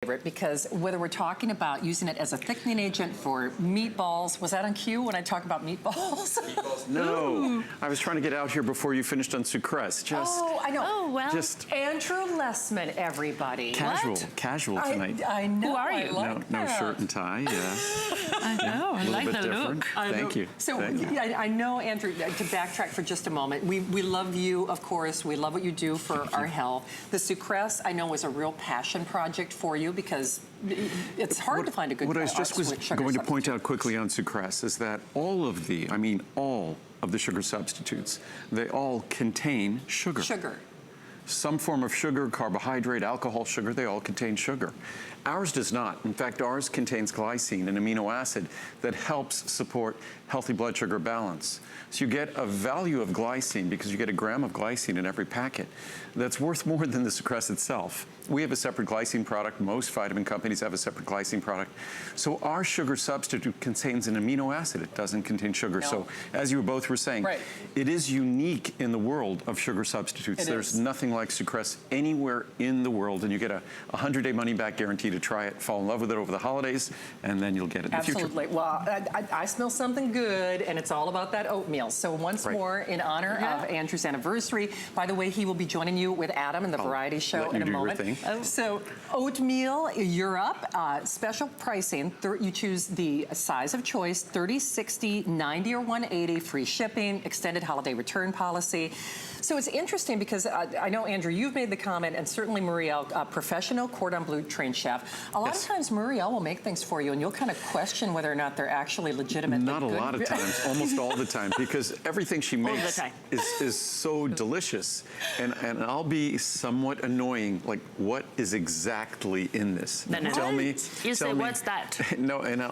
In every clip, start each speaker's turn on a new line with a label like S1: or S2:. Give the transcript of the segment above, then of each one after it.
S1: favorite because whether we're talking about using it as a thickening agent for meatballs, was that on cue when I talk about meatballs?
S2: Meatballs? No, I was trying to get out here before you finished on sucrase.
S1: Oh, I know.
S3: Oh, well.
S2: Just
S1: Andrew Lessman, everybody.
S2: casual tonight.
S1: I know.
S3: Who are you?
S2: No shirt and tie, yeah.
S3: I know, I like the look.
S2: Thank you.
S1: So
S2: Thank you.
S1: I know, Andrew, to backtrack for just a moment, we love you, of course. We love what you do for our health. The sucrase, I know, was a real passion project for you because it's hard to find a good
S2: What I was just going to point out quickly on sucrase is that all of the sugar substitutes, they all contain sugar. Some form of sugar, carbohydrate, alcohol, sugar, they all contain sugar. Ours does not. In fact, ours contains glycine, an amino acid that helps support healthy blood sugar balance. So you get a value of glycine because you get a gram of glycine in every packet. That's worth more than the sucrase itself. We have a separate glycine product. Most vitamin companies have a separate glycine product. So our sugar substitute contains an amino acid. It doesn't contain sugar.
S1: No.
S2: So as you both were saying, it is unique in the world of sugar substitutes. There's nothing like sucrase anywhere in the world, and you get a 100-day money-back guarantee to try it, fall in love with it over the holidays, and then you'll get it in the future.
S1: Absolutely. Well, I smell something good, and it's all about that oatmeal. So once more, in honor of Andrew's anniversary, by the way, he will be joining you with Adam in the variety show in a moment. So oatmeal, you're up. Special pricing. You choose the size of choice, 30, 60, 90, or 180, free shipping, extended holiday return policy. So it's interesting because I know, Andrew, you've made the comment, and certainly Muriel, professional cordon bleu trained chef. A lot of times Muriel will make things for you, and you'll kind of question whether or not they're actually legitimately
S2: Not a
S1: good.
S2: lot of times, almost all the time, because everything she makes is so delicious. And I'll be somewhat annoying, like, what is exactly in this? Tell me.
S3: You say, what's that?
S2: No, and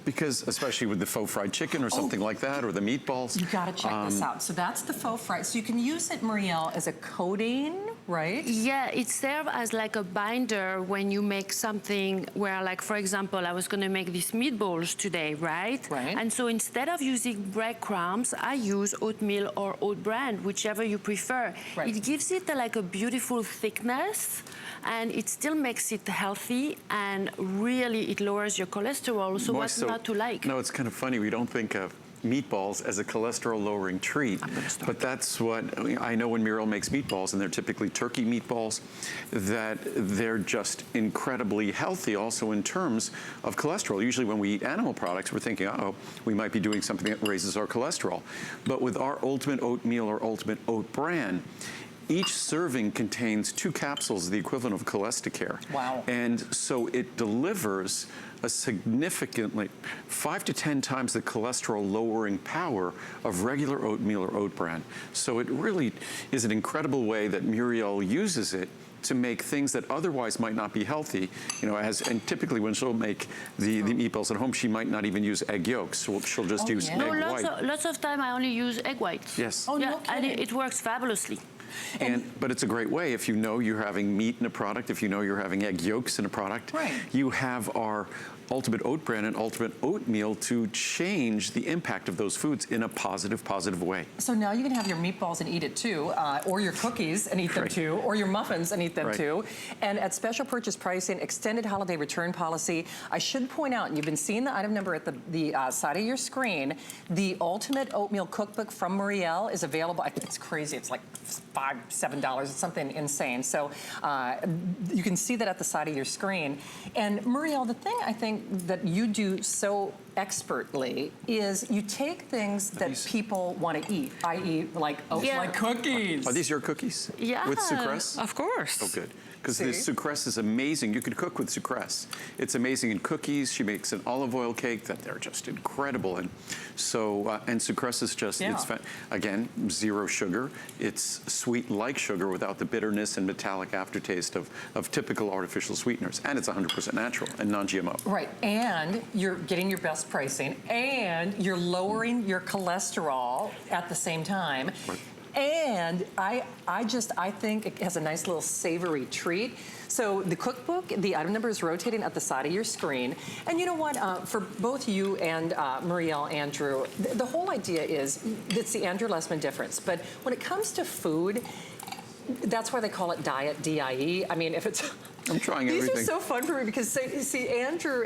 S2: because especially with the faux fried chicken or something like that, or the meatballs.
S1: You gotta check this out. So that's the faux fried. So you can use it, Muriel, as a coating, right?
S3: Yeah, it serves as like a binder when you make something where, like, for example, I was gonna make these meatballs today, right? And so instead of using breadcrumbs, I use oatmeal or oat bran, whichever you prefer. It gives it like a beautiful thickness, and it still makes it healthy, and really it lowers your cholesterol, so what's not to like?
S2: No, it's kind of funny, we don't think of meatballs as a cholesterol-lowering treat, but that's what I know when Muriel makes meatballs, and they're typically turkey meatballs, that they're just incredibly healthy also in terms of cholesterol. Usually when we eat animal products, we're thinking, uh-oh, we might be doing something that raises our cholesterol. But with our Ultimate Oatmeal or Ultimate Oat Bran, each serving contains 2 capsules, the equivalent of Cholesterol.
S1: Wow.
S2: And so it delivers a significantly 5 to 10 times the cholesterol lowering power of regular oatmeal or oat bran. So it really is an incredible way that Muriel uses it to make things that otherwise might not be healthy, you know, and typically when she'll make the meatballs at home, she might not even use egg yolks. So she'll just use egg white.
S3: Lots of time I only use egg whites.
S2: Yes.
S1: Oh,
S3: yeah,
S1: no
S3: and
S1: kidding.
S3: it works fabulously.
S2: But it's a great way if you know you're having meat in a product, if you know you're having egg yolks in a product, you have our Ultimate Oat Bran and Ultimate Oatmeal to change the impact of those foods in a positive way.
S1: So now you can have your meatballs and eat it too, or your cookies and eat them too, or your muffins and eat them too. And at special purchase pricing, extended holiday return policy, I should point out, and you've been seeing the item number at the side of your screen, the Ultimate Oatmeal Cookbook from Muriel is available. I think it's crazy. It's like $5, $7. It's something insane. So you can see that at the side of your screen. And Muriel, the thing I think that you do so expertly is you take things that people want to eat, i.e. like like cookies.
S2: Are these your cookies?
S3: Yeah.
S2: With sucrase?
S3: Of course.
S2: Oh, good. Because the sucrase is amazing. You can cook with sucrase. It's amazing in cookies. She makes an olive oil cake that they're just incredible. And so, and sucrase is just, it's again, 0 sugar. It's sweet like sugar without the bitterness and metallic aftertaste of typical artificial sweeteners. And it's 100% natural and non-GMO.
S1: Right, and you're getting your best pricing, and you're lowering your cholesterol at the same time. And I think it has a nice little savory treat. So the cookbook, the item number is rotating at the side of your screen. And you know what, for both you and Muriel, Andrew, the whole idea is, it's the Andrew Lessman difference. But when it comes to food, that's why they call it diet, D-I-E. I mean, if it's
S2: I'm trying everything.
S1: These are so fun for me because, see, Andrew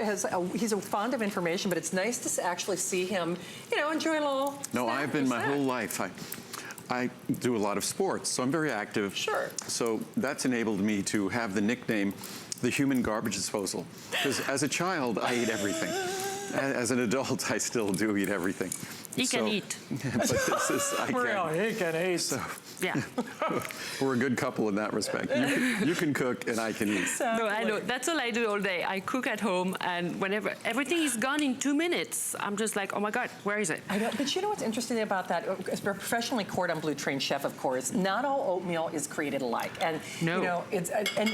S1: he's fond of information, but it's nice to actually see him, you know, enjoy a little
S2: No, I've been my whole life. I do a lot of sports, so I'm very active.
S1: Sure.
S2: So that's enabled me to have the nickname, the human garbage disposal. Because as a child, I ate everything. As an adult, I still do eat everything.
S3: He can eat.
S2: But this is, I can't.
S1: He can eat.
S2: So,
S3: Yeah.
S2: we're a good couple in that respect. You can cook and I can eat.
S3: No, I know. That's all I do all day. I cook at home, and whenever everything is gone in 2 minutes, I'm just like, oh my God, where is it?
S1: I know, but you know what's interesting about that? As a professionally cordon bleu trained chef, of course, not all oatmeal is created alike. And,
S3: no.
S1: you know, and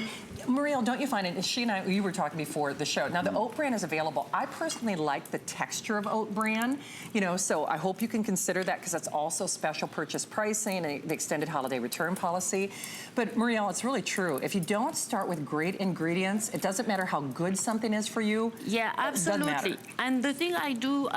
S1: Muriel, don't you find it? She and I, you were talking before the show. Now, the oat bran is available. I personally like the texture of oat bran, you know, so I hope you can consider that because that's also special purchase pricing and the extended holiday return policy. But Muriel, it's really true. If you don't start with great ingredients, it doesn't matter how good something is for you.
S3: Yeah, absolutely. And the thing I do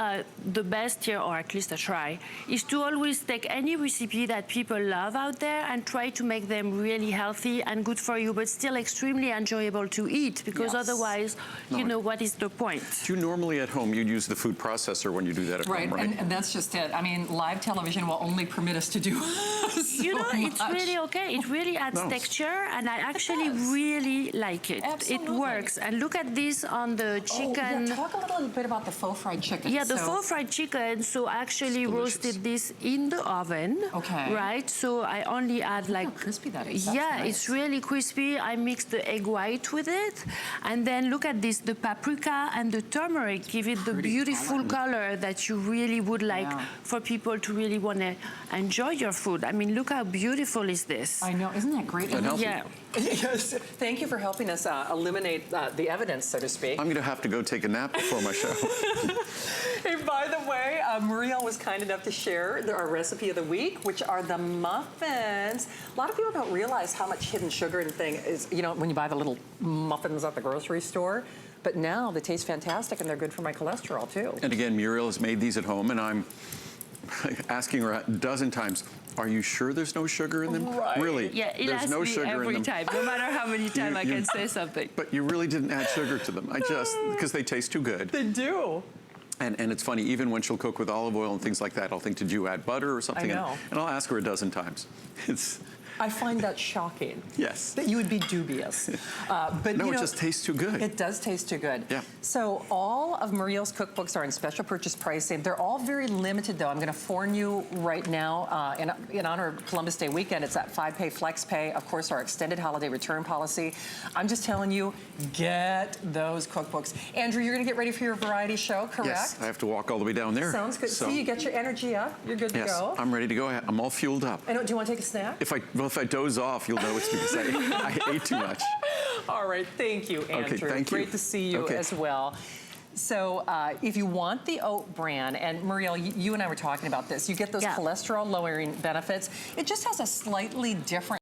S3: the best here, or at least I try, is to always take any recipe that people love out there and try to make them really healthy and good for you, but still extremely enjoyable to eat, because otherwise, you know, what is the point?
S2: Do you normally at home, you'd use the food processor when you do that at home, right?
S1: And that's just it. I mean, live television will only permit us to do so
S3: you know, it's
S1: much.
S3: really okay. It really adds texture, and I actually really like it.
S1: Absolutely.
S3: It works. And look at this on the chicken.
S1: Yeah, talk a little bit about the faux fried chicken.
S3: Yeah, the faux fried chicken. So I actually roasted this in the oven.
S1: Okay.
S3: Right? So I only add like...
S1: Look how crispy that is. That's
S3: yeah,
S1: nice.
S3: it's really crispy. I mix the egg white with it. And then look at this, the paprika and the turmeric give it the beautiful color that you really would like for people to really want to enjoy your food. I mean, look how beautiful is this.
S1: I know, isn't that great?
S2: And healthy.
S3: Yeah.
S1: Yes. Thank you for helping us eliminate the evidence, so to speak.
S2: I'm going to have to go take a nap before my show.
S1: Hey, by the way, Muriel was kind enough to share our recipe of the week, which are the muffins. A lot of people don't realize how much hidden sugar and thing is, you know, when you buy the little muffins at the grocery store. But now they taste fantastic and they're good for my cholesterol too.
S2: And again, Muriel has made these at home, and I'm asking her a dozen times, are you sure there's no sugar in them?
S1: Right.
S2: Really?
S3: Yeah, it
S2: there's
S3: asks
S2: no
S3: me
S2: sugar
S3: every
S2: in them.
S3: time, no matter how many times I can say something.
S2: But you really didn't add sugar to them. I just, because they taste too good.
S1: They do.
S2: And it's funny, even when she'll cook with olive oil and things like that, I'll think, did you add butter or something?
S1: I know.
S2: And I'll ask her a dozen times.
S1: I find that shocking.
S2: Yes.
S1: That you would be dubious. But
S2: no,
S1: you know,
S2: it just tastes too good.
S1: It does taste too good.
S2: Yeah.
S1: So all of Muriel's cookbooks are in special purchase pricing. They're all very limited, though. I'm going to warn you right now, in honor of Columbus Day weekend, it's that 5-pay flex pay. Of course, our extended holiday return policy. I'm just telling you, get those cookbooks. Andrew, you're going to get ready for your variety show, correct?
S2: Yes, I have to walk all the way down there.
S1: Sounds good. So, see, you get your energy up. You're good to go.
S2: I'm ready to go. I'm all fueled up.
S1: And do you want to take a snack?
S2: If I doze off, you'll know it's because I ate too much.
S1: All right, thank you, Andrew.
S2: Okay, thank you.
S1: Great to see you as well. So if you want the oat bran, and Muriel, you and I were talking about this, you get those cholesterol lowering benefits. It just has a slightly different